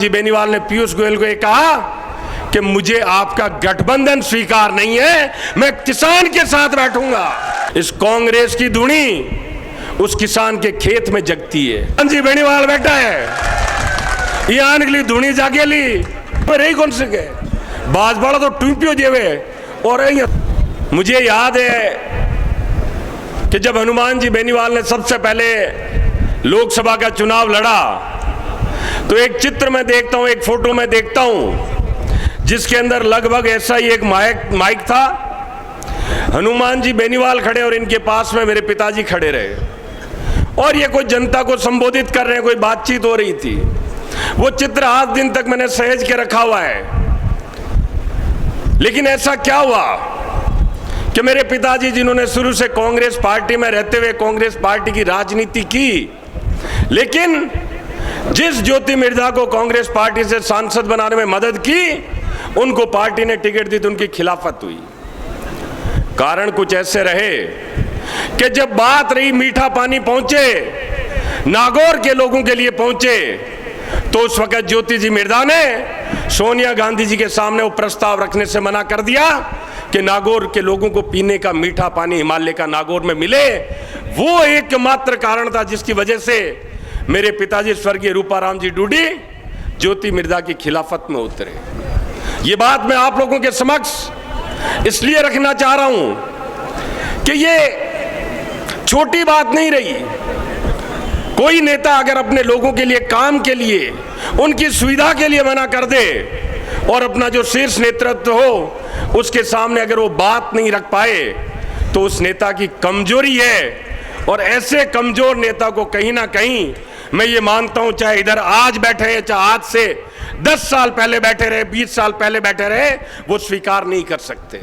जी बेनीवाल ने पीयूष गोयल को ये कहा कि मुझे आपका गठबंधन स्वीकार नहीं है, मैं किसान के साथ बैठूंगा। इस कांग्रेस की धुनी उस किसान के खेत में जगती है। जी बेनीवाल बैठा है ये आने धुनी जागेली रही कौन से गए बाज बड़ा तो टूपियो जेवे। और मुझे याद है कि जब हनुमान जी बेनीवाल ने सबसे पहले लोकसभा का चुनाव लड़ा तो एक चित्र में देखता हूं, एक फोटो में देखता हूं जिसके अंदर लगभग ऐसा ही एक माइक था। हनुमान जी बेनीवाल खड़े और इनके पास में मेरे पिताजी खड़े रहे और ये कोई जनता को संबोधित कर रहे हैं, कोई बातचीत हो रही थी। वो चित्र आज दिन तक मैंने सहेज के रखा हुआ है। लेकिन ऐसा क्या हुआ कि मेरे पिताजी जिन्होंने शुरू से कांग्रेस पार्टी में रहते हुए कांग्रेस पार्टी की राजनीति की, लेकिन जिस ज्योति मिर्जा को कांग्रेस पार्टी से सांसद बनाने में मदद की, उनको पार्टी ने टिकट दी तो उनकी खिलाफत हुई। कारण कुछ ऐसे रहे कि जब बात रही मीठा पानी पहुंचे, नागौर के लोगों के लिए पहुंचे, तो उस वक्त ज्योति जी मिर्जा ने सोनिया गांधी जी के सामने वो प्रस्ताव रखने से मना कर दिया कि नागौर के लोगों को पीने का मीठा पानी हिमालय का नागौर में मिले। वो एकमात्र कारण था जिसकी वजह से मेरे पिताजी स्वर्गीय रूपाराम जी डूडी ज्योति मिर्जा की खिलाफत में उतरे। ये बात मैं आप लोगों के समक्ष इसलिए रखना चाह रहा हूं कि ये छोटी बात नहीं रही। कोई नेता अगर अपने लोगों के लिए, काम के लिए, उनकी सुविधा के लिए मना कर दे और अपना जो शीर्ष नेतृत्व हो उसके सामने अगर वो बात नहीं रख पाए तो उस नेता की कमजोरी है। और ऐसे कमजोर नेता को कहीं ना कहीं मैं ये मानता हूं, चाहे इधर आज बैठे हैं, चाहे आज से 10 साल पहले बैठे रहे, 20 साल पहले बैठे रहे, वो स्वीकार नहीं कर सकते।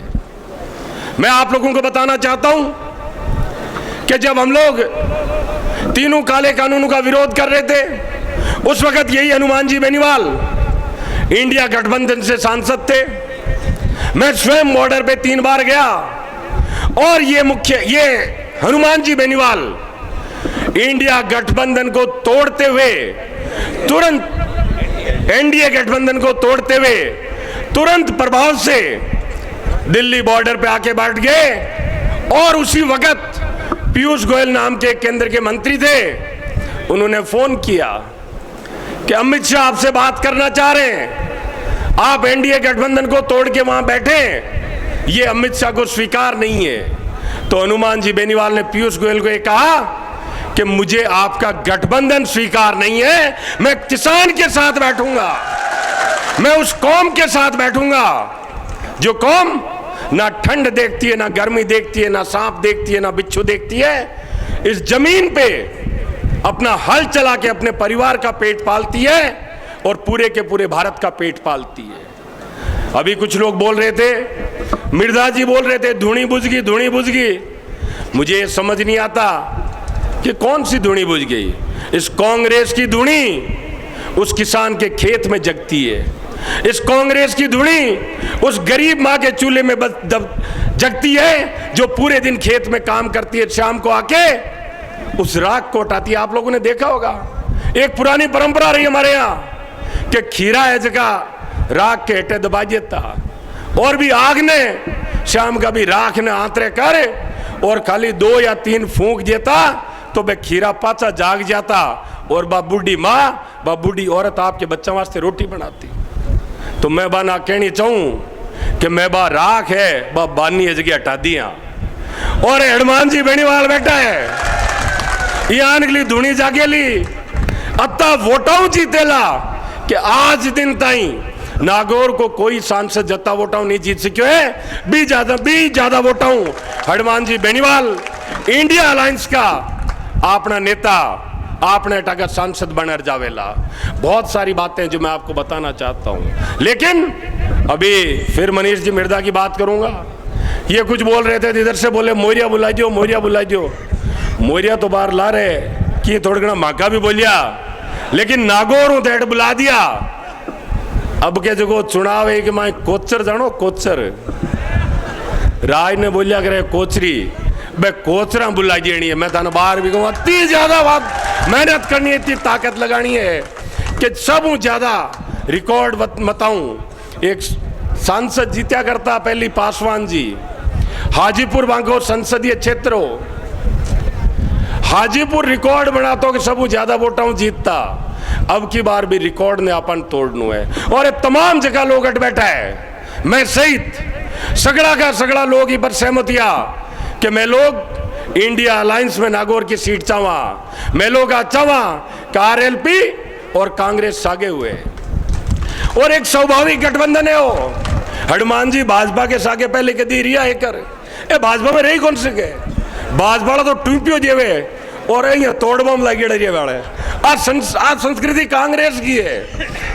मैं आप लोगों को बताना चाहता हूं कि जब हम लोग तीनों काले कानूनों का विरोध कर रहे थे, उस वक्त यही हनुमान जी बेनीवाल इंडिया गठबंधन से सांसद थे। मैं स्वयं बॉर्डर पे 3 बार गया और ये हनुमान जी बेनीवाल इंडिया गठबंधन को तोड़ते हुए, तुरंत एनडीए गठबंधन को तोड़ते हुए तुरंत प्रभाव से दिल्ली बॉर्डर पे आके बैठ गए। और उसी वक्त पीयूष गोयल नाम के केंद्र के मंत्री थे, उन्होंने फोन किया कि अमित शाह आपसे बात करना चाह रहे हैं, आप एनडीए गठबंधन को तोड़ के वहां बैठे, ये अमित शाह को स्वीकार नहीं है। तो हनुमान जी बेनीवाल ने पीयूष गोयल को ये कहा कि मुझे आपका गठबंधन स्वीकार नहीं है, मैं किसान के साथ बैठूंगा, मैं उस कौम के साथ बैठूंगा जो कौम ना ठंड देखती है, ना गर्मी देखती है, ना सांप देखती है, ना बिच्छू देखती है। इस जमीन पे अपना हल चला के अपने परिवार का पेट पालती है और पूरे के पूरे भारत का पेट पालती है। अभी कुछ लोग बोल रहे थे, मिर्जा जी बोल रहे थे धुनी बुझ गई, धुनी बुझ गई। मुझे समझ नहीं आता कि कौन सी धुनी बुझ गई। इस कांग्रेस की धुनी उस किसान के खेत में जगती है। इस कांग्रेस की धुनी उस गरीब माँ के चूल्हे में जगती है जो पूरे दिन खेत में काम करती है, शाम को आके उस राख को उठाती है। आप लोगों ने देखा होगा, एक पुरानी परंपरा रही हमारे यहाँ कि खीरा है जगह राख के हेठे दबा देता, और भी आग ने शाम का भी राख ने आंतरे कर और खाली 2 या 3 फूंक देता तो बे खीरा पाचा जाग जाता और बा बूढ़ी माँ, बा बूढ़ी औरत आपके बच्चों वास्ते रोटी बनाती। तो मैं बा ना कहनी चाहूं कि मैं बा राख है बा बानी जगह हटा दिया। और हनुमान जी बेनीवाल बैठा है ये आने धुनी जागेली अत्ता वोटाऊ जीतेला कि आज दिन ताई नागौर को कोई सांसद जत्ता वोटाऊ नहीं जीत सको है। भी ज्यादा वोटाऊ हनुमान जी बेनीवाल इंडिया अलायंस का अपना नेता, आपने टका सांसद बनर जावेला। बहुत सारी बातें जो मैं आपको बताना चाहता हूं, लेकिन अभी फिर मनीष जी मिर्जा की बात करूंगा। ये कुछ बोल रहे थे, इधर से बोले मोरिया बुला दो, मोरिया बुला दो। मोरिया तो बाहर ला रहे कि थोड़ा घना माका भी बोलिया, लेकिन नागौर हूं तो बुला दिया। अब के जो चुनाव है कि मैं कोचर जानो, कोचर राज ने बोलिया करे कोचरी, बे कोचरा बुला देनी है। मैं थाने बाहर भी कहूँ इतनी ज्यादा मेहनत करनी है, इतनी ताकत लगानी है कि सब ज्यादा रिकॉर्ड बताऊं, एक सांसद जीत्या करता पहली पासवान जी, हाजीपुर बांको संसदीय क्षेत्र हो, हाजीपुर रिकॉर्ड बनाता कि सब ज्यादा वोटां जीतता। अब की बार भी रिकॉर्ड ने अपन तोड़नु है और ये तमाम जगह लोग अट बैठा है, मैं सहित सगड़ा का सगड़ा लोग ही पर सहमतिया कि मैं लोग इंडिया अलायंस में नागौर की सीट चावा, मैं लोग चावा कि आरएलपी और कांग्रेस सागे हुए और एक स्वाभाविक गठबंधन है वो। हनुमान जी भाजपा के सागे पहले के दी रिया कर ए भाजपा में रही कौन से के भाजपा तो टूपियो जेवे और यहाँ तोड़ बम लगे डरिए वाले। आज संस्कृति कांग्रेस की है,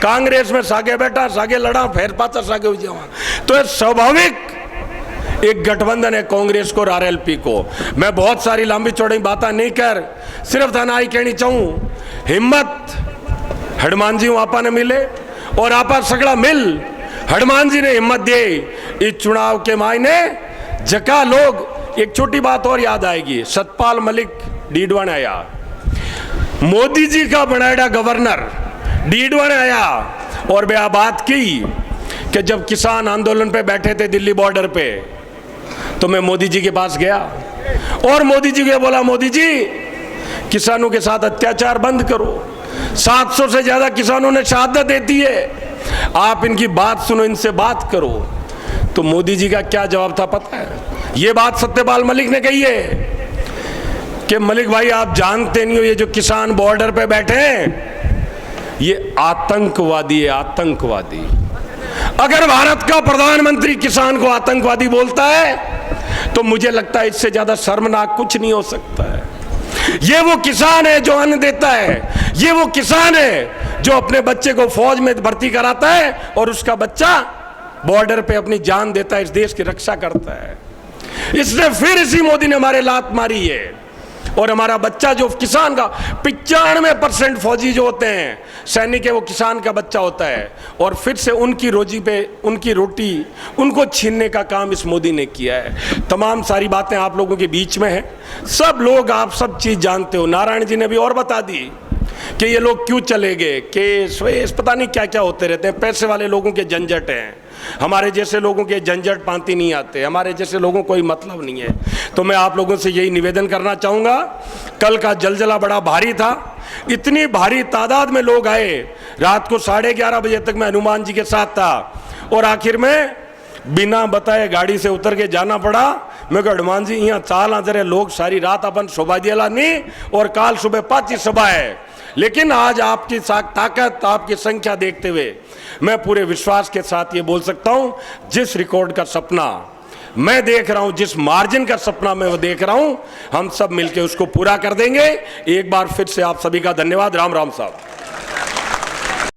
कांग्रेस में सागे बैठा सागे लड़ा फिर पाचा सागे हो जावा, तो ये स्वाभाविक एक गठबंधन है कांग्रेस को और आरएलपी को। मैं बहुत सारी लंबी चौड़ी बातें नहीं कर, सिर्फ थाना आई कहनी चाहूँ, हिम्मत हनुमान जी आपा ने मिले और आपा सगड़ा मिल हनुमान जी ने हिम्मत दी इस चुनाव के मायने जका लोग। एक छोटी बात और याद आएगी, सतपाल मलिक डीडवा ने आया, मोदी जी का बनाया गवर्नर डीडवा ने आया और वे बात की कि जब किसान आंदोलन पे बैठे थे दिल्ली बॉर्डर पे तो मैं मोदी जी के पास गया और मोदी जी को बोला, मोदी जी किसानों के साथ अत्याचार बंद करो, 700 से ज्यादा किसानों ने शहादत देती है, आप इनकी बात सुनो, इनसे बात करो। तो मोदी जी का क्या जवाब था पता है? ये बात सत्यपाल मलिक ने कही है कि मलिक भाई आप जानते नहीं हो ये जो किसान बॉर्डर पे बैठे हैं ये आतंकवादी है, आतंकवादी। अगर भारत का प्रधानमंत्री किसान को आतंकवादी बोलता है तो मुझे लगता है इससे ज्यादा शर्मनाक कुछ नहीं हो सकता है। ये वो किसान है जो अन्न देता है, ये वो किसान है जो अपने बच्चे को फौज में भर्ती कराता है और उसका बच्चा बॉर्डर पे अपनी जान देता है, इस देश की रक्षा करता है। इसने फिर इसी मोदी ने हमारे लात मारी है और हमारा बच्चा जो किसान का 95% फौजी जो होते हैं सैनिक है वो किसान का बच्चा होता है और फिर से उनकी रोजी पे उनकी रोटी उनको छीनने का काम इस मोदी ने किया है। तमाम सारी बातें आप लोगों के बीच में है, सब लोग आप सब चीज जानते हो। नारायण जी ने भी और बता दी कि ये लोग क्यों चले गए, केस वेस पता नहीं क्या क्या होते रहते हैं, पैसे वाले लोगों के झंझट हैं, हमारे जैसे लोगों के झंझट पांति नहीं आते, हमारे जैसे लोगों को कोई मतलब नहीं है। तो मैं आप लोगों से यही निवेदन करना चाहूँगा, कल का जलजला बड़ा भारी था, इतनी भारी तादाद में लोग आए, रात को 11:30 बजे तक मैं हनुमान जी के साथ था और आखिर में बिना बताए गाड़ी से उतर के जाना पड़ा। मैं कहा हनुमान जी यहाँ चाल आजरे लोग सारी रात अपन शोभा दिया नहीं और काल सुबह 5 सभा है, लेकिन आज आपकी ताकत आपकी संख्या देखते हुए मैं पूरे विश्वास के साथ ये बोल सकता हूं, जिस रिकॉर्ड का सपना मैं देख रहा हूं, जिस मार्जिन का सपना मैं वो देख रहा हूं, हम सब मिलकर उसको पूरा कर देंगे। एक बार फिर से आप सभी का धन्यवाद। राम राम साहब।